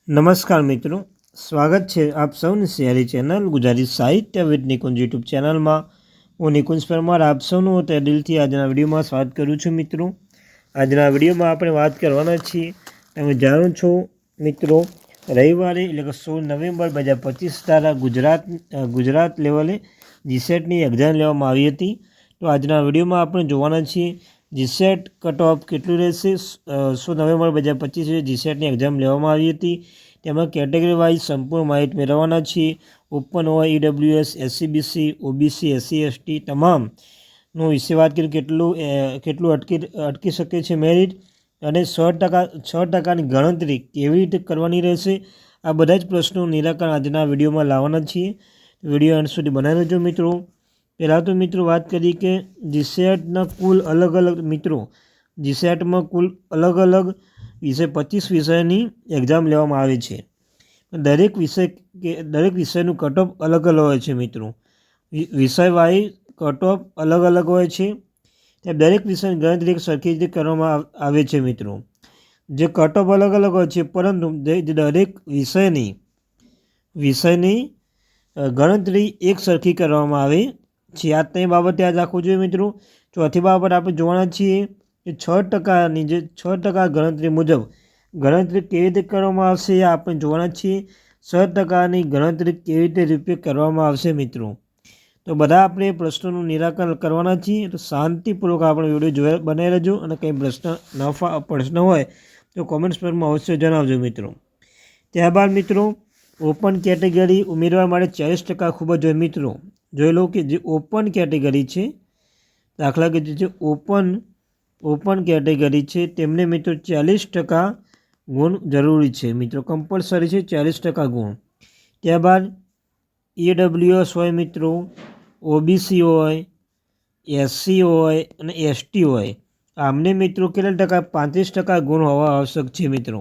નમસ્કાર મિત્રો, સ્વાગત છે આપ સૌની સિયારી ચેનલ ગુજરાતી સાહિત્ય વિદ નિકુંજ યુટ્યુબ ચેનલમાં. હું નિકુંજ પરમાર આપ સૌનું તે દિલથી આજના વિડીયોમાં સ્વાગત કરું છું. મિત્રો, આજના વિડીયોમાં આપણે વાત કરવાના છીએ. તમે જાણો છો મિત્રો, રવિવારે એટલે કે 16 નવેમ્બર 2025 તારીખ ગુજરાત લેવલે જીસેટની એક્ઝામ લેવામાં આવી હતી. તો આજના વિડીયોમાં આપણે જોવાના છીએ જીસેટ કટ ઓફ કેટલું રહેશે. 16 નવેમ્બર 2025 જીસેટની એક્ઝામ લેવામાં આવી હતી. તેમાં કેટેગરી વાઇઝ સંપૂર્ણ માહિતી મેળવવાના છીએ. ઓપન હોય, EWS, SCBC, OBC, SC ST તમામનું વિશે વાત કરી કેટલું અટકી શકે છે મેરિટ, અને 6% ગણતરી કેવી રીતે કરવાની રહેશે. આ બધા જ પ્રશ્નોનું નિરાકરણ આજના વિડીયોમાં લાવવાના છીએ. વિડીયો અંત સુધી બનાવી રહેજો મિત્રો. પહેલાં તો મિત્રો વાત કરીએ કે જીસેટના કુલ જીસેટમાં કુલ અલગ અલગ વિષય 25 વિષયની એક્ઝામ લેવામાં આવે છે. દરેક વિષયનું કટ ઓફ અલગ અલગ હોય છે મિત્રો. વિષય વાઇઝ કટ ઓફ અલગ અલગ હોય છે. ત્યાં દરેક વિષયની ગણતરી એક સરખી રીતે કરવામાં આવે છે મિત્રો. જે કટ ઓફ અલગ અલગ હોય છે, પરંતુ દરેક વિષયની ગણતરી એક સરખી કરવામાં આવે છે. આ ત્રણ બાબત યાદ રાખવું જોઈએ મિત્રો. ચોથી બાબત આપણે જોવાના છીએ કે 6% ગણતરી મુજબ ગણતરી કેવી રીતે કરવામાં આવશે એ આપણે જોવાના છીએ. 6%ની ગણતરી કેવી રીતે કરવામાં આવશે મિત્રો. તો બધા આપણે પ્રશ્નોનું નિરાકરણ કરવાના છીએ. તો શાંતિપૂર્વક આપણે વિડીયો બનાવી રહેજો, અને કંઈ પ્રશ્ન હોય તો કોમેન્ટ્સ પરમાં અવશ્ય જણાવજો મિત્રો. ત્યારબાદ મિત્રો, ઓપન કેટેગરી ઉમેરવા માટે 40% ખૂબ જ હોય મિત્રો. જોઈ લો કે જે ઓપન કેટેગરી છે, દાખલા કે જે ઓપન કેટેગરી છે તેમને મિત્રો 40% ગુણ જરૂરી છે મિત્રો. કમ્પલસરી છે 40% ગુણ. ત્યારબાદ EWS હોય મિત્રો, OBC હોય, SC હોય અને ST હોય. આમને મિત્રો કેટલા ટકા? 35% ગુણ હોવા આવશ્યક છે મિત્રો.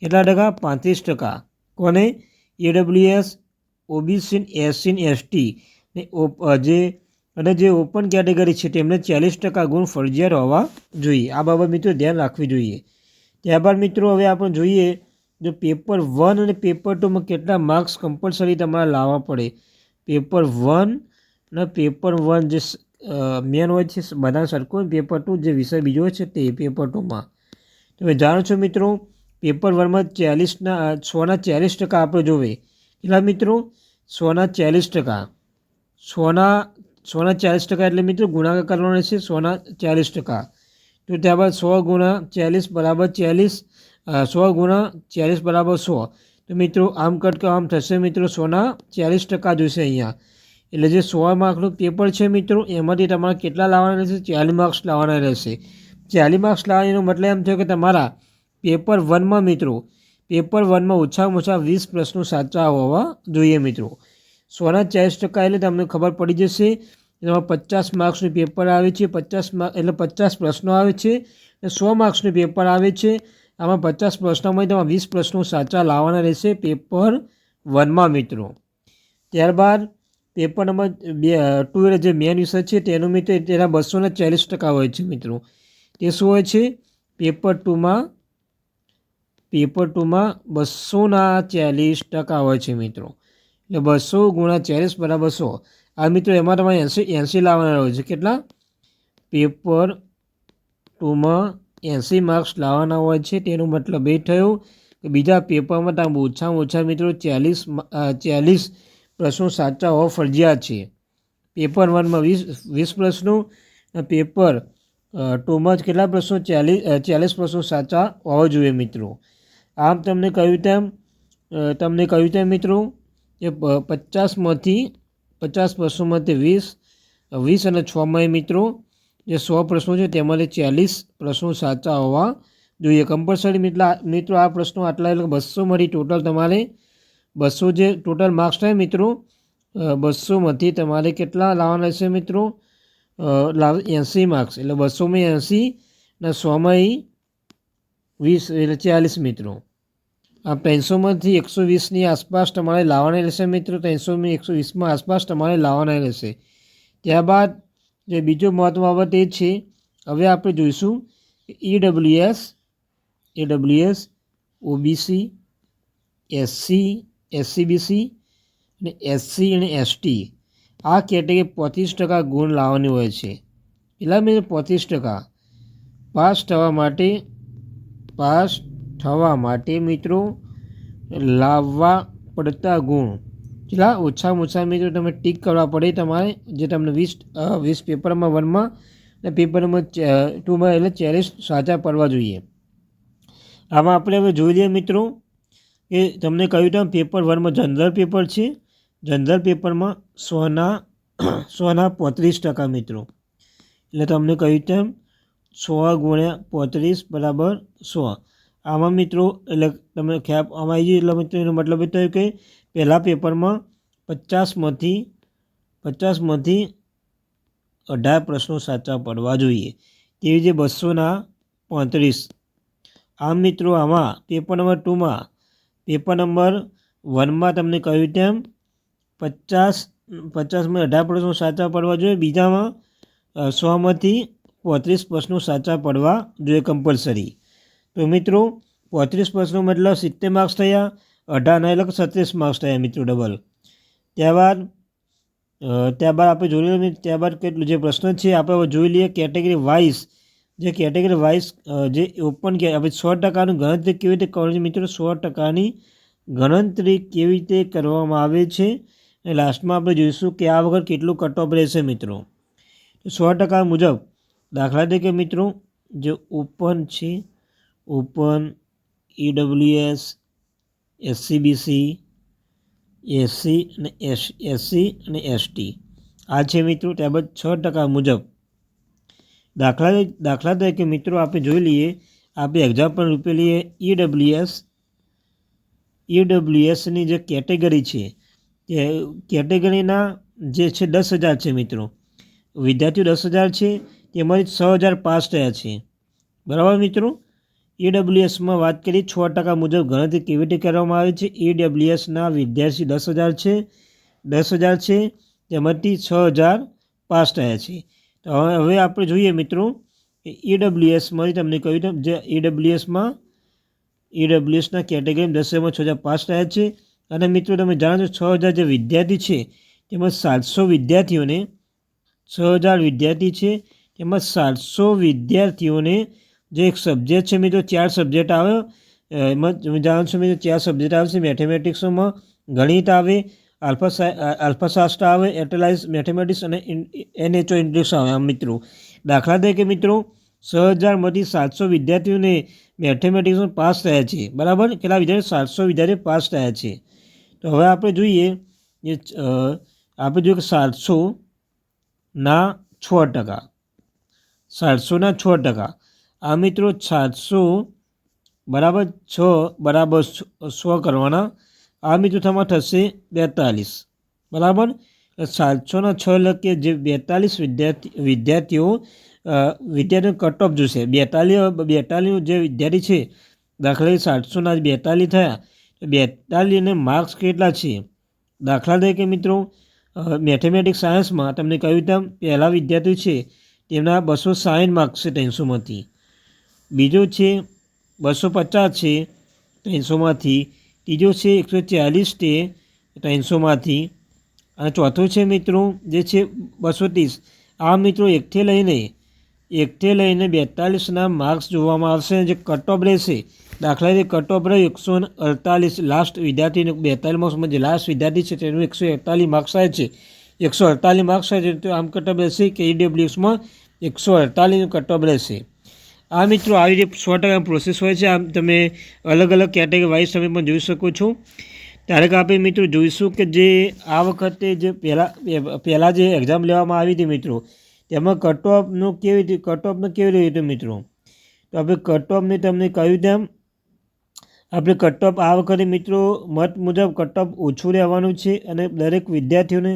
કેટલા ટકા? 35%. કોને? EWS, OBC, SC અને ST અને જે ઓપન કેટેગરી છે તેમને 40% ગુણ ફરજિયાત હોવા જોઈએ. આ બાબત મિત્રો ધ્યાન રાખવી જોઈએ. ત્યારબાદ મિત્રો હવે આપણે જોઈએ જો પેપર 1 અને પેપર 2માં કેટલા માર્ક્સ કમ્પલસરી તમારે લાવવા પડે. પેપર 1 અને પેપર 1 જે મેન હોય છે બધા સરખું. પેપર 2 જે વિષય બીજો હોય છે તે પેપર 2માં તમે જાણો છો મિત્રો, પેપર 1માં 100ના 40% આપણે જોવે. કેટલા મિત્રો? 100ના 40%. 100ના 40% એટલે મિત્રો ગુણાકાર કરવાનો રહેશે 100ના 40%. તો ત્યારબાદ 100 ગુણા 40 બરાબર 40, 100 ગુણા 40 બરાબર 100. તો મિત્રો આમ કટ આમ થશે મિત્રો. 100ના 40% જોઈશે અહીંયા. એટલે જે 100 માર્કનું પેપર છે મિત્રો, એમાંથી તમારે કેટલા લાવવાના રહેશે? 40 માર્ક્સ લાવવાના રહેશે. 40 માર્ક્સ લાવવાનો મતલબ એમ થયો કે તમારા પેપર 1માં મિત્રો, પેપર 1માં ઓછામાં ઓછા 20 પ્રશ્નો સાચા હોવા જોઈએ મિત્રો. 100ના 40% એટલે તમને ખબર પડી જશે. એમાં 50 માર્ક્સનું પેપર આવે છે. 50 પ્રશ્નો આવે છે, અને 100 માર્ક્સનું પેપર આવે છે. આમાં 50 પ્રશ્નોમાંથી તમારે 20 પ્રશ્નો સાચા લાવવાના રહેશે પેપર 1માં મિત્રો. ત્યારબાદ પેપર નંબર 2 જે મેન વિષય છે તેનું મિત્રો તેના 240% હોય છે મિત્રો. તે શું હોય છે? પેપર 2માં 240% હોય છે મિત્રો. એટલે 200 ગુણ્યા 40 બરાબર 100. આ મિત્રો એમાં તમારે 80 લાવવાના હોય છે. કેટલા? પેપર 2માં 80 માર્ક્સ લાવવાના હોય છે. તેનો મતલબ એ થયો કે બીજા પેપરમાં તમે ઓછામાં ઓછા મિત્રો 40 પ્રશ્નો સાચા હોવા ફરજિયાત છે. પેપર 1માં 20 પ્રશ્નો, પેપર 2માં જ કેટલા પ્રશ્નો? 40 પ્રશ્નો સાચા હોવા જોઈએ મિત્રો. આમ તમને કહ્યું તેમ મિત્રો કે 50 પ્રશ્નોમાંથી 20 અને 6માં મિત્રો જે 100 પ્રશ્નો છે તેમાંથી 40 પ્રશ્નો સાચા હોવા જોઈએ. કમ્પલસરી મિત્રો આ પ્રશ્નો આટલા એટલે 200માંથી ટોટલ તમારે 200 જે ટોટલ માર્ક્સ થાય મિત્રો, 200માંથી તમારે કેટલા લાવવાના છે મિત્રો? 80 માર્ક્સ. એટલે 200માં 80 અને 100માં 20 એટલે 40 મિત્રો. આ 300માંથી 120ની આસપાસ તમારે લાવવાના રહેશે મિત્રો. 300માં 120માં આસપાસ તમારે લાવવાના રહેશે. ત્યારબાદ જે બીજો મહત્વ બાબત એ છે, હવે આપણે જોઈશું EWS, OBC, એસસી, એસસીબીસી અને એસસી અને એસટી આ કેટેગરી 35% ગુણ લાવવાની હોય છે. એટલા મિત્રો 35% પાસ થવા માટે મિત્રો લાવવા પડતા ગુણ કેટલા ઓછામાં ઓછા મિત્રો તમે ટીક કરવા પડે તમારે, જે તમને 20 પેપરમાં 1માં અને પેપર નંબર 2માં એટલે 40 સાચા પડવા જોઈએ. આમાં આપણે હવે જોઈ લઈએ મિત્રો કે તમને કહ્યું તેમ પેપર 1માં જનરલ પેપર છે. જનરલ પેપરમાં 100ના 35% મિત્રો, એટલે તમને કહ્યું તેમ 100 ગુણ્યા 35 = 100. આમાં મિત્રો એટલે તમે ખ્યાલ આમાં આવી એટલે મિત્રો એનો મતલબ એ થયો કે પહેલાં પેપરમાં 50માંથી 18 પ્રશ્નો સાચા પડવા જોઈએ. તેવી જે 200ના 35. આમ મિત્રો આમાં પેપર નંબર 2માં પેપર નંબર 1માં તમને કહ્યું તેમ 50માંથી 18 પ્રશ્નો સાચા પડવા જોઈએ. બીજામાં 100માંથી 35 પ્રશ્નો સાચા પડવા જોઈએ કમ્પલસરી. તો મિત્રો 35 પ્રશ્નો મતલબ 70 માર્ક્સ થયા, 18ના એટલે 37 માર્ક્સ થયા મિત્રો ડબલ. ત્યારબાદ આપણે જોઈ લઈએ. ત્યારબાદ કેટલું જે પ્રશ્ન છે આપણે હવે જોઈ લઈએ કેટેગરી વાઇઝ. જે કેટેગરી વાઇઝ જે ઓપન કે આપણે 100%ની ગણતરી કેવી રીતે કરવાની છે મિત્રો, 100%ની ગણતરી કેવી રીતે કરવામાં આવે છે અને લાસ્ટમાં આપણે જોઈશું કે આ વખત કેટલું કટ ઓફ રહેશે મિત્રો. 100% મુજબ દાખલા તરીકે મિત્રો જે ઓપન છે, ઓપન, EWS, SCBC, એસસી અને એસટી આ છે મિત્રો. ત્યારબાદ 6% મુજબ દાખલા તરીકે મિત્રો આપણે જોઈ લઈએ. આપણે એક્ઝામ્પલ રૂપે લઈએ EWSની જે કેટેગરી છે તે કેટેગરીના જે છે 10,000 છે મિત્રો. વિદ્યાર્થીઓ 10,000 છે, તેમાંથી 6,000 પાસ થયા છે. બરાબર મિત્રો. EWSમાં વાત કરીએ 6% મુજબ ગણતરી કેવી રીતે કરવામાં આવે છે. EWSના વિદ્યાર્થી 10,000 છે, તેમાંથી 6,000 પાસ થયા છે. તો હવે આપણે જોઈએ મિત્રો કે EWSમાં તમને કહ્યું તેમ જે EWSના કેટેગરીમાં 10,000માં 6,000 પાસ થયા છે. અને મિત્રો તમે જાણો છો 6,000 જે વિદ્યાર્થી છે તેમાં 700 વિદ્યાર્થીઓને 6,000 વિદ્યાર્થી છે, તેમાં 700 વિદ્યાર્થીઓને જે એક સબ્જેક્ટ છે મિત્રો 4 સબ્જેક્ટ આવે. એમાં તમે જાણો છો મિત્રો 4 સબ્જેક્ટ આવે છે. મેથેમેટિક્સમાં ગણિત આવે, અલ્ફાશાસ્ત્ર આવે, એટલાઇઝ મેથેમેટિક્સ અને NHO ઇન્ટ્રીક્સ આવે. આમ મિત્રો દાખલા તરીકે મિત્રો 6,000માંથી 700 વિદ્યાર્થીઓને મેથેમેટિક્સમાં પાસ થયા છે. બરાબર. કેટલા વિદ્યાર્થીઓ? 700 વિદ્યાર્થીઓ પાસ થયા છે. તો હવે આપણે જોઈએ કે 700ના 6%. 700ના 6%. આ મિત્રો 700 બરાબર 6 બરાબર 100 કરવાના. આ મિત્રો તમારે થશે 42. બરાબર. 700ના 6 લખીએ જે 42 વિદ્યાર્થીઓ કટ ઓફ જોશે. 42 જે વિદ્યાર્થી છે દાખલા 700ના 42 થયા તો 42ને માર્ક્સ કેટલા છે. દાખલા તરીકે મિત્રો મેથેમેટિક્સ સાયન્સમાં તમને કહ્યું તેમ પહેલા વિદ્યાર્થી છે તેમના 260 માર્ક્સ છે 300માંથી. બીજો છે 250 છે 300માંથી. ત્રીજો છે 140 છે 300માંથી. અને ચોથો છે મિત્રો જે છે 230. આ મિત્રો એકથી લઈને 42ના માર્ક્સ જોવામાં આવશે. જે કટ ઓફ રહેશે દાખલા તરીકે કટ ઓફ રહ્યો 148. લાસ્ટ વિદ્યાર્થીને 42 માર્ક્સમાં જે લાસ્ટ વિદ્યાર્થી છે તેનું 148 માર્ક્સ આવે છે. 148 માર્ક્સ આવે છે તો આમ કટ ઓફ રહેશે કે EWSમાં 148 કટ ઓફ રહેશે. આ મિત્રો આવી રીતે 100% પ્રોસેસ હોય છે. આમ તમે અલગ અલગ કેટેગરી વાઇઝ તમે પણ જોઈ શકો છો. ત્યારે કે આપણે મિત્રો જોઈશું કે જે આ વખતે જે પહેલાં જે એક્ઝામ લેવામાં આવી હતી મિત્રો તેમાં કટ ઓફનું કેવી રીતે મિત્રો. તો આપણે કટ ઓફને તમને કહ્યું તેમ આપણે કટ ઓફ આ વખતે મિત્રો મત મુજબ કટ ઓફ ઓછું રહેવાનું છે. અને દરેક વિદ્યાર્થીઓને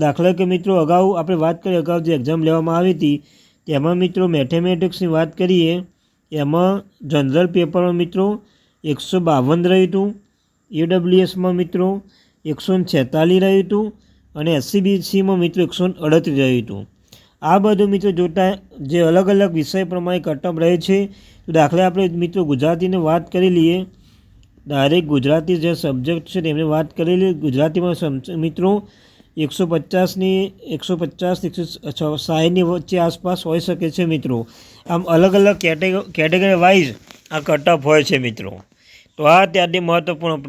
દાખલા કે મિત્રો અગાઉ આપણે વાત કરીએ અગાઉ જે એક્ઝામ લેવામાં આવી હતી તેમાં મિત્રો મેથેમેટિક્સની વાત કરીએ એમાં જનરલ પેપરમાં મિત્રો 152 રહ્યું હતું. EWSમાં મિત્રો 146 રહ્યું હતું અને SCBCમાં મિત્રો 138 રહ્યું હતું. આ બધું મિત્રો જોતા જે અલગ અલગ વિષય પ્રમાણે કટ ઓફ રહે છે. તો દાખલા આપણે મિત્રો ગુજરાતીની વાત કરી લઈએ. ડાયરેક્ટ ગુજરાતી જે સબ્જેક્ટ છે તેમની વાત કરેલી. ગુજરાતીમાં મિત્રો 150ની 160ની વચ્ચે આસપાસ હોઈ શકે છે મિત્રો. આમ અલગ અલગ કેટેગરી વાઇઝ આ કટ ઓફ હોય છે મિત્રો. તો આ ત્યારથી મહત્ત્વપૂર્ણ